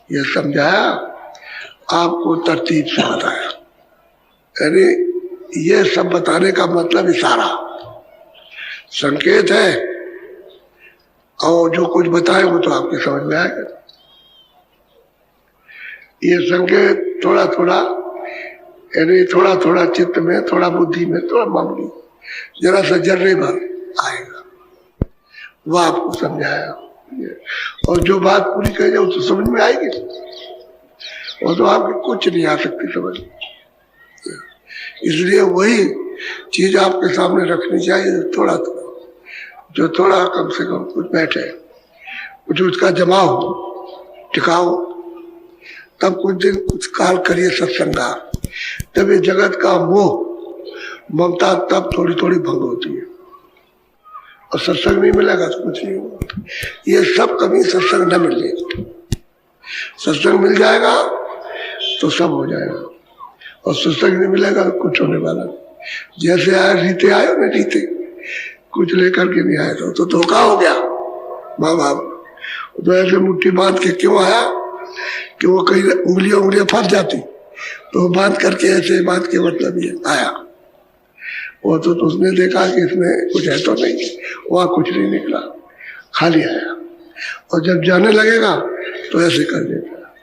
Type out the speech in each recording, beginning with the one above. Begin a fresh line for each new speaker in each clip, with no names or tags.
ये समझाया, आपको तरतीब से बताया। यानी ये सब बताने का मतलब इशारा, संकेत है, और जो कुछ बताए वो तो आपके समझ में आएगा। ये संकेत थोड़ा थोड़ा, यानी थोड़ा थोड़ा चित्त में, थोड़ा बुद्धि में, थोड़ा मामूली, जरा सा जर्रे भर आएगा, वो आपको समझाया। और जो बात पूरी कह जाए तो समझ में आएगी, वो तो आपके कुछ नहीं आ सकती समझ। इसलिए वही चीज आपके सामने रखनी चाहिए, थोड़ा थोड़ा, जो थोड़ा कम से कम कुछ बैठे, कुछ उसका जमाओ, टिकाओ, तब कुछ दिन कुछ काल करिए सत्संगा, तब ये जगत का मोह ममता तब थोड़ी थोड़ी भंग होती है। और सत्संग नहीं मिलेगा तो कुछ नहीं होगा। ये सब कभी सत्संग न मिले, सत्संग मिल जाएगा तो सब हो जाएगा, और सत्संग नहीं मिलेगा तो कुछ होने वाला नहीं। जैसे आए रीते आए ना, रीते कुछ लेकर के नहीं आए तो धोखा हो गया। माँ बाप तो ऐसे मुट्ठी बांध के क्यों आया कि वो कहीं उंगलियां फंस जाती, तो बांध करके ऐसे बांध के मतलब ये आया। वो तो उसने देखा कि इसमें कुछ है तो नहीं, वहां कुछ नहीं निकला, खाली आया। और जब जाने लगेगा तो ऐसे कर देगा,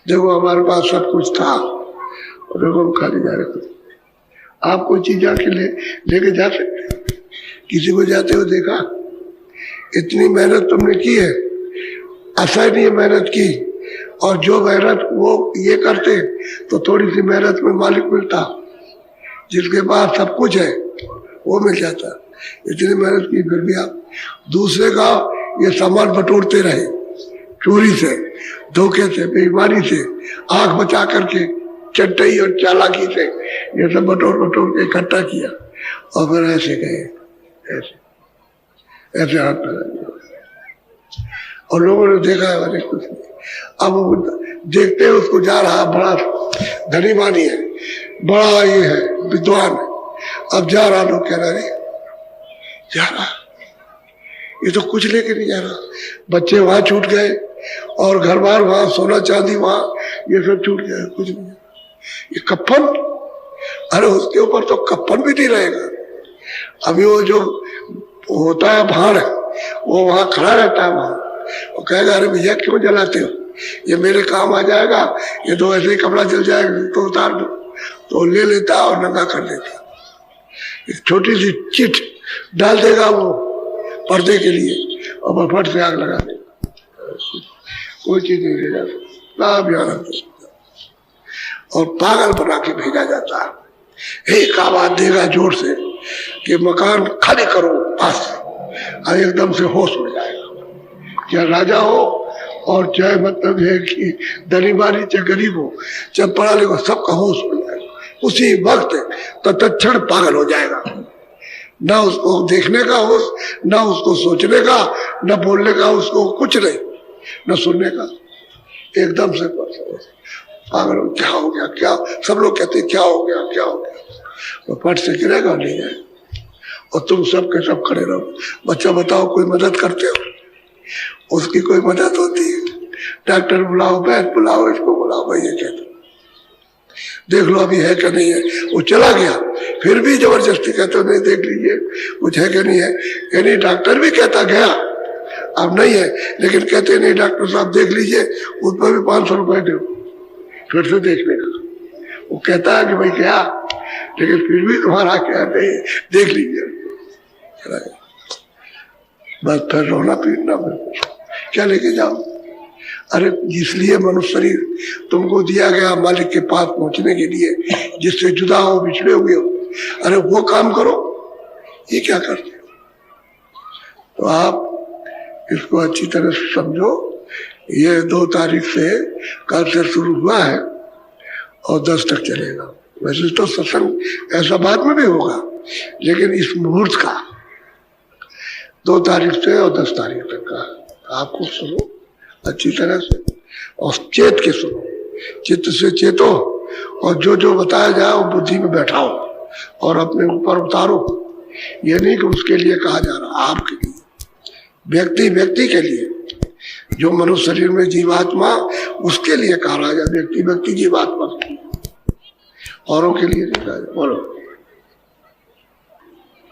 देखो हमारे पास सब कुछ था और देखो हम खाली जा रहे। आप कोई चीज जाके लेके जा सकते, किसी को जाते हो देखा? इतनी मेहनत तुमने की है, असहनीय मेहनत की, और जो मेहनत वो ये करते तो थोड़ी सी मेहनत में मालिक मिलता, जिसके पास सब कुछ है वो मिल जाता। इतनी मेहनत की फिर भी आप दूसरे का ये सामान बटोरते रहे, चोरी से, धोखे से, बेईमानी से, आंख बचा करके, चट्टई और चालाकी से ये सब बटोर बटोर के इकट्ठा किया, और फिर ऐसे गए, ऐसे ऐसे हाथ में, और लोगों ने देखा है अरे कुछ नहीं। अब देखते हैं उसको जा रहा, बड़ा धनी मानी है, बड़ा ये है, विद्वान है, अब जा रहा, लोग कह रहे जा रहा, ये तो कुछ लेके नहीं जा रहा। बच्चे वहां छूट गए, और घर बार वहां, सोना चांदी वहां, ये सब छूट गया, कुछ नहीं। ये कप्पन, अरे उसके ऊपर तो कप्पन भी नहीं रहेगा। अभी वो जो होता है भाड़, वो वहां खड़ा रहता है वहां, वो कहेगा अरे भैया क्यों जलाते हो, ये मेरे काम आ जाएगा, ये तो ऐसे ही कपड़ा जल जाएगा तो उतार दो, तो ले लेता और नंगा कर देता। एक छोटी सी चिट डाल देगा वो पर्दे के लिए, और फट से आग लगा देगा, कोई चीज नहीं ले जाता, और पागल बना के भेजा जाता है। एक आवाज देगा जोर से कि मकान खाली करो, बस, और एकदम से होश उड़ जाएगा। क्या राजा हो और चाहे मतलब है कि धनीबानी चाहे गरीब हो, चाहे पढ़ा लिखो, सबका होश उड़ जाएगा उसी वक्त, तो तत्क्षण पागल हो जाएगा। ना उसको देखने का होश, ना उसको सोचने का, ना बोलने का, उसको कुछ नहीं, ना सुनने का, एकदम से पागल हो। क्या हो गया, क्या, सब लोग कहते हैं क्या हो गया, क्या हो गया, वो फट से गिरेगा नहीं है, और तुम सब के सब खड़े रहो। बच्चा बताओ कोई मदद करते हो? उसकी कोई मदद होती है? डॉक्टर बुलाओ, वैद्य बुलाओ, इसको बुलाओ, भाई ये कहते देख लो अभी है क्या नहीं है। वो चला गया, फिर भी जबरदस्ती कहते हो नहीं देख लीजिए कुछ है क्या नहीं है। यानी डॉक्टर भी कहता गया अब नहीं है, लेकिन कहते नहीं डॉक्टर साहब देख लीजिए, उस पर भी 500 रुपए दो फिर से देखने का। वो कहता है कि भाई क्या, लेकिन फिर भी तुम्हारा क्या नहीं, देख लीजिए, बस फिर रोना पीटना, क्या लेके जाओ। अरे इसलिए मनुष्य शरीर तुमको दिया गया मालिक के पास पहुंचने के लिए, जिससे जुदा हो, बिछड़े हुए हो, अरे वो काम करो, ये क्या करते हो? तो आप इसको अच्छी तरह से समझो। ये 2 तारीख से कल से शुरू हुआ है और 10 तक चलेगा। वैसे तो सत्संग ऐसा बाद में भी होगा, लेकिन इस मुहूर्त का 2 तारीख से और 10 तारीख तक का आपको सुनो अच्छी तरह से, और चेत के सुनो, चित्त से चेतो, और जो जो बताया जाए वो बुद्धि में बैठाओ और अपने ऊपर उतारो। ये नहीं कि उसके लिए कहा जा रहा, आपके लिए, व्यक्ति व्यक्ति के लिए। जो मनुष्य शरीर में जीवात्मा, उसके लिए कहा राजा, व्यक्ति व्यक्ति जीवात्मा, औरों के लिए नहीं कहा। बोलो।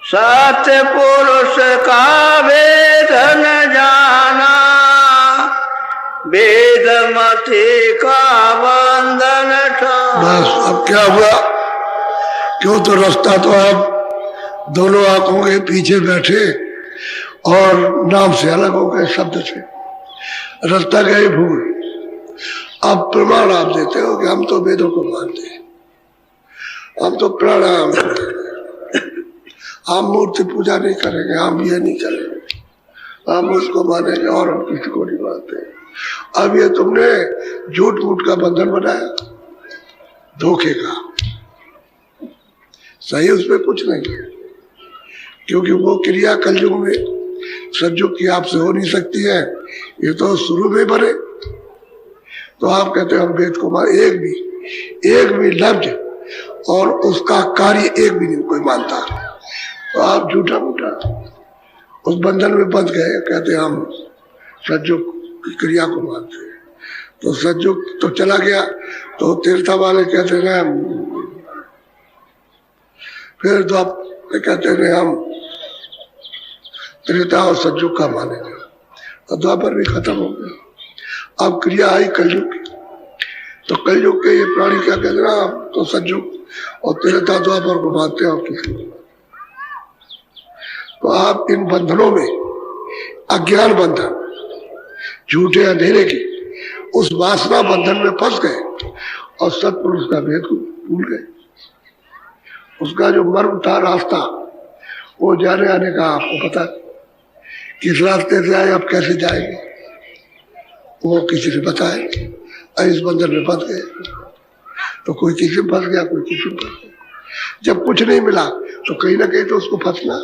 सत्य पुरुष का वेद न जाना, वेद मति का बंधन ठाना।
बस अब क्या हुआ? क्यों तो रास्ता तो आप दोनों आंखों के पीछे बैठे और नाम से अलग हो गए, शब्द से रास्ता गए भूल। अब प्रमाण आप देते हो कि हम तो वेदों को मानते हैं, हम तो प्राणायाम करेंगे, हम मूर्ति पूजा नहीं करेंगे, हम ये नहीं करेंगे, हम उसको मानेंगे और हम किसी को नहीं मानते। अब ये तुमने झूठ मूठ का बंधन बनाया, धोखे का। सही उसमें कुछ नहीं है, क्योंकि वो क्रिया कलयुग में सतयुग की आपसे हो नहीं सकती है, ये तो शुरू में बने। तो आप कहते हैं हम वेद को मान, एक भी लफ्ज और उसका कार्य एक भी नहीं कोई मानता। तो आप झूठा मूठा उस बंधन में बंध गए, कहते हैं हम सतयुग की क्रिया को मानते हैं। तो सतयुग तो चला गया, तो तीर्था वाले कहते हैं, फिर तो आप कहते हैं हम त्रेता और सतयुग का मानेंगे। तो द्वापर भी खत्म हो गया, अब क्रिया आई कलयुग की। तो कलयुग के ये प्राणी क्या कहते हैं, तो सतयुग और त्रेता द्वापर को मानते हैं और किसी को। तो आप इन बंधनों में, अज्ञान बंधन, झूठे अंधेरे के उस वासना बंधन में फंस गए और सत्पुरुष का भेद को भूल गए। उसका जो मर्म था, रास्ता, वो जाने आने का आपको पता, किस रास्ते से आए, अब कैसे जाएंगे, वो किसी से बताए। इस बंधन में फंस गए, तो कोई किसी में फंस गया, कोई किसी में फंस गया। जब कुछ नहीं मिला तो कहीं ना कहीं तो उसको फंसना।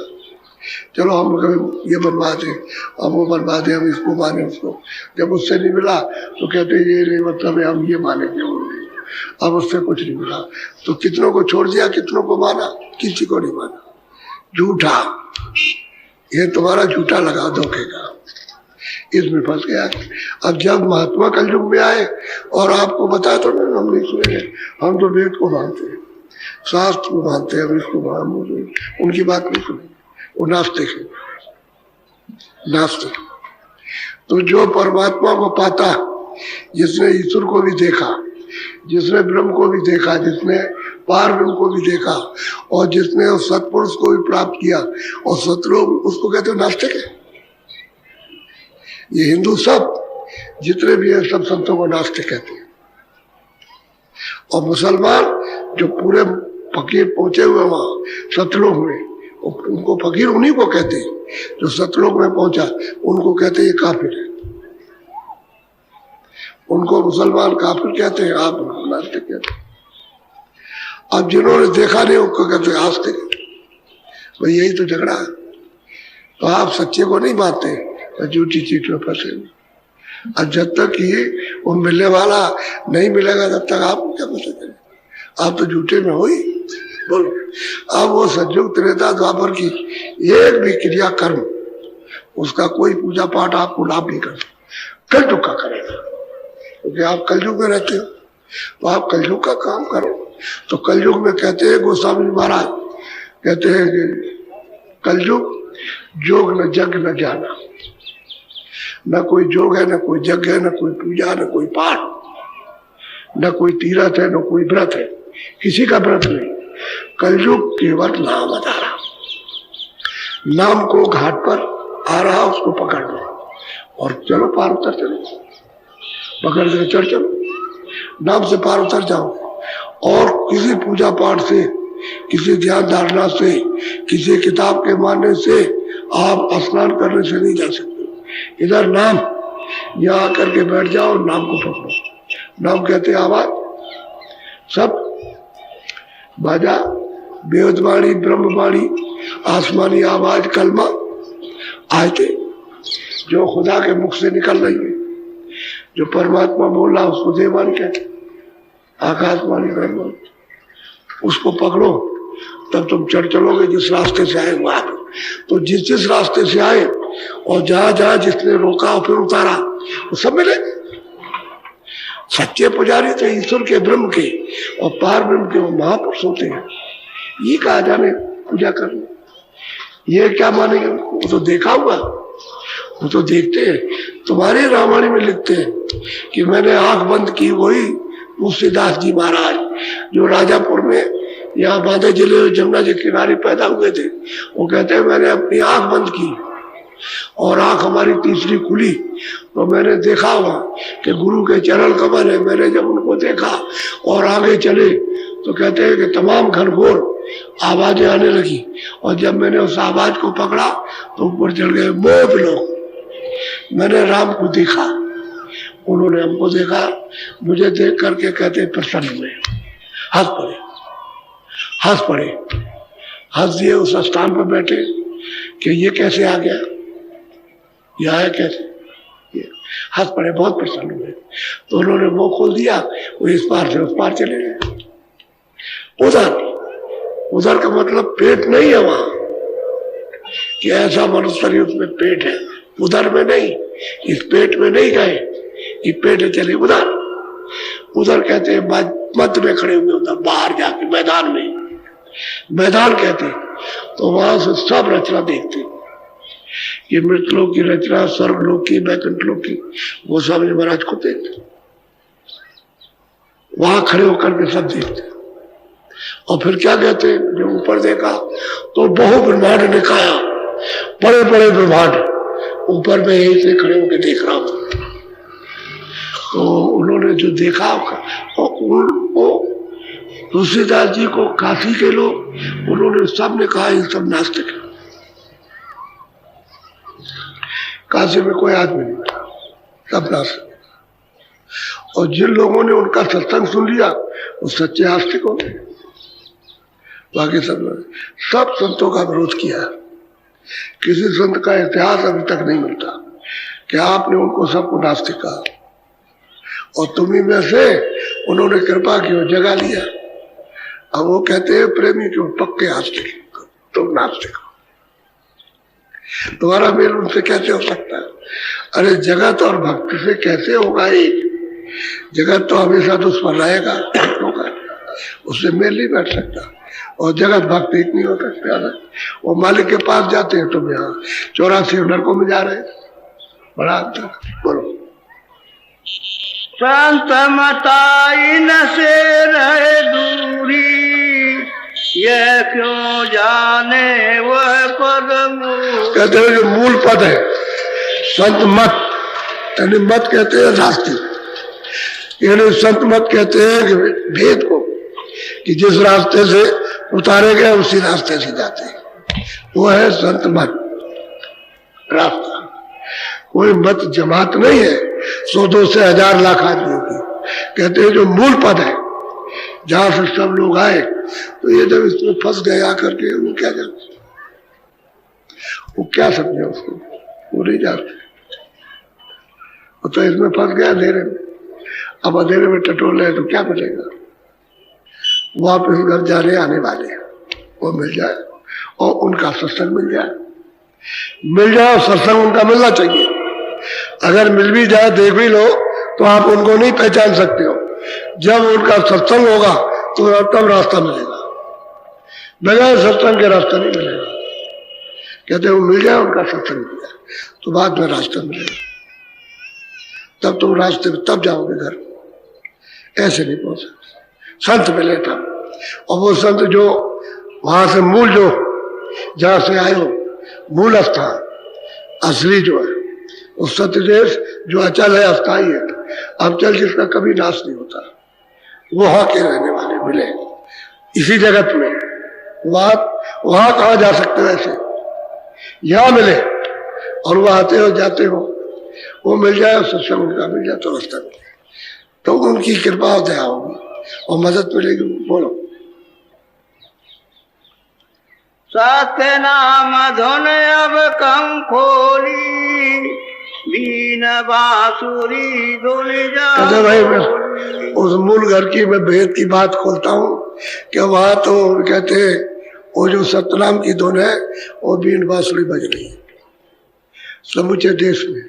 चलो हम ये बनवा दें, हम वो बनवा दें, हम इसको माने उसको। जब उससे नहीं मिला तो कहते ये नहीं मतलब है, हम ये मानेंगे, वो नहीं। अब उससे कुछ नहीं मिला तो कितनों को छोड़ दिया, कितनों को माना, किसी को नहीं माना। झूठा, ये तुम्हारा झूठा लगा धोखे का, इसमें फंस गया। अब जब महात्मा कलयुग में आए और आपको बताया तो हम नहीं सुनेंगे, हम तो वेद को मानते हैं, शास्त्र को मानते हैं, हम इसको मानते, उनकी बात नहीं सुनेंगे, वो नास्तिक है, नास्तिक। तो जो परमात्मा को पाता, जिसने ईश्वर को भी देखा, जिसने ब्रह्म को भी देखा, जिसने पार ब्रह्म को भी देखा और जिसने उस सत्पुरुष को भी प्राप्त किया, और सतलोक, उसको कहते हो नास्तिक है। ये हिंदू सब जितने भी है सब संतों को नास्तिक कहते हैं। और मुसलमान जो पूरे फकीर पहुंचे हुए वहां सतलोक में, उनको फकीर उन्हीं को कहते हैं। जो सतलोक में पहुंचा उनको कहते हैं ये काफिर है, उनको मुसलमान काफिर कहते हैं, आप उनको नास्तिक कहते हैं। अब जिन्होंने देखा नहीं उनको कहते हैं आस्तिक। भाई यही तो झगड़ा है। तो आप सच्चे को नहीं मानते तो झूठी चीज में फंसे। अब जब तक ये वो मिलने वाला नहीं मिलेगा तब तक आप क्या पता करें, आप तो झूठे में हो ही। बोलो, अब वो सतयुग त्रेता द्वापर की एक भी क्रिया कर्म, उसका कोई पूजा पाठ आपको लाभ नहीं करता, कलयुग का करेगा। क्योंकि आप कलयुग में रहते हो तो आप कलयुग का काम करो। तो कलयुग में कहते हैं गोस्वामी महाराज कहते हैं कि कलयुग जोग न जग न जाना, न कोई जोग है, न कोई जग है, न कोई पूजा, न कोई पाठ, न कोई तीरथ है, न कोई व्रत है, किसी का व्रत नहीं। कलयुग केवल नाम आधारा, नाम को घाट पर आ रहा उसको पकड़ लो और चलो पार उतर चलो, पकड़ के चढ़ चलो, नाम से पार उतर जाओ। और किसी पूजा पाठ से, किसी ध्यान धारणा से, किसी किताब के मानने से आप स्नान करने से नहीं जा सकते। इधर नाम, यहाँ आकर के बैठ जाओ, नाम को पकड़ो। नाम कहते आवाज, सब बाजा, वेदवाणी, ब्रह्मवाणी, आसमानी आवाज, कलमा, आयते जो खुदा के मुख से निकल रही है, जो परमात्मा बोल रहा उसको देवानी कहते, आकाशवाणी ब्रह्म, उसको पकड़ो तब तुम चढ़ चलोगे जिस रास्ते से आए वहां। तो जिस जिस रास्ते से आए और जहां जहां जिसने रोका और फिर उतारा वो सब मिलेंगे। सच्चे पुजारी तो ईश्वर के, ब्रह्म के और पार ब्रह्म के वो महापुरुष होते हैं। ये कहा जाने पूजा करना, ये क्या मानेंगे? वो तो देखा हुआ, वो तो देखते हैं। तुम्हारे रामायण में लिखते हैं कि मैंने आंख बंद की, वही तुलसीदास जी महाराज जो राजापुर में यहाँ बांधे जिले जमुना जी किनारे पैदा हुए थे, वो कहते हैं मैंने अपनी आंख बंद की और आंख हमारी तीसरी खुली तो मैंने देखा हुआ कि गुरु के चरण कमल है। मैंने जब उनको देखा और आगे चले तो कहते हैं कि तमाम घनघोर आवाजें आने लगी और जब मैंने उस आवाज को पकड़ा तो ऊपर चढ़ गए बहुत लोग। मैंने राम को देखा, उन्होंने हमको देखा, मुझे देख करके कहते प्रसन्न हुए, हंस पड़े, हंस पड़े, हंस दिए उस स्थान पर बैठे कि ये कैसे आ गया, ये आया कैसे, ये हंस पड़े, बहुत प्रसन्न हुए। तो उन्होंने मुंह खोल दिया, वो इस पार से उस पार चले गए। उधर उधर का मतलब पेट नहीं है वहां कि ऐसा मनुष्य उसमें पेट है, उधर में नहीं, इस पेट में नहीं गए कि पेट चले उधर। उधर कहते हैं मध्य में खड़े हुए, उधर बाहर जाके मैदान में, मैदान कहते तो वहां से सब रचना देखते, ये मृतलोक की रचना, स्वर्गलोक की, वैकुंठ लोक की, वो सब महाराज को देखते, वहां खड़े होकर के सब देखते। और फिर क्या कहते हैं, जब ऊपर देखा तो बहु ब्रह्मांड दिखाया, बड़े बड़े ब्रह्मांड ऊपर में यहीं से खड़े होकर देख रहा हूं। तो उन्होंने जो देखा और तुलसीदास जी को काशी के लोग, उन्होंने सबने कहा ये सब नास्तिक है। काशी में कोई आदमी नहीं था, सब नास्तिक। और जिन लोगों ने उनका सत्संग सुन लिया वो सच्चे आस्तिक हो गए। बाकी सब संतों का विरोध किया। किसी संत का इतिहास अभी तक नहीं मिलता कि आपने उनको सबको नास्तिक कहा और तुम्ही में से उन्होंने कृपा की और जगा लिया। अब वो कहते हैं प्रेमी क्यों, पक्के आस्तिक, तुम नास्तिक हो, तुम्हारा मेल उनसे कैसे हो सकता है? अरे जगत और भक्ति से कैसे होगा एक? जगत तो हमेशा दुश्मन रहेगा, होगा, उससे मेल नहीं बैठ सकता। और जगत भक्ति नहीं हो सकता। वो मालिक के पास जाते हैं, तुम यहाँ 84 नरकों में जा रहे हैं, बड़ा अंतर। बोलो।
संत मताई न से रहे दूरी, यह क्यों जाने वह पद मूल।
कहते हैं जो मूल पद है संत मत, यानी मत कहते हैं रास्ते, यानी संत मत कहते हैं कि भेद को, कि जिस रास्ते से उतारे गए उसी रास्ते से जाते हैं, वो है संत मत रास्ता। कोई मत जमात नहीं है 100, 200, 1000 लाख आदमियों की। कहते हैं जो मूल पद है जहां से सब लोग आए, तो ये जब इसमें फंस गए आकर के, वो क्या जानते, वो क्या समझे उसको, वो नहीं जानते। तो इसमें फंस गया अंधेरे में, अब अंधेरे में टटोल रहे तो क्या मिलेगा? वापस घर जाने आने वाले वो मिल जाए और उनका सत्संग मिल जाए, मिल जाए और सत्संग उनका मिलना चाहिए। अगर मिल भी जाए, देख भी लो, तो आप उनको नहीं पहचान सकते हो। जब उनका सत्संग होगा तो तब रास्ता मिलेगा, बगैर सत्संग के रास्ता नहीं मिलेगा। कहते वो मिल जाए, उनका सत्संग मिल जाए तो बाद में रास्ता मिलेगा, तब तुम रास्ते में तब जाओगे घर, ऐसे नहीं पहुंच सकते। संत मिले तब, और वो संत जो वहां से मूल, जो जहां से आए हो, मूल स्थान असली जो है, उस सत्यदेश जो अचल है, अस्थाई है, अचल जिसका कभी नाश नहीं होता, वहां के रहने वाले मिले इसी जगत में। वहां कहा जा सकते हो ऐसे, यहां मिले और वह आते हो जाते हो, वो मिल जाए और सत्संग उनका मिल जाए तो रास्ता मिले, तो उनकी कृपा और दया होगी और मदद मिलेगी। बोलो।
सत्य नाम धुन अब कम खोली, बीन बांसुरी धुन जा।
भाई मैं उस मूल घर की मैं भेद की बात खोलता हूँ कि वहां तो कहते हैं वो जो सतनाम की धुन है वो बीन बांसुरी बज रही है समूचे देश में।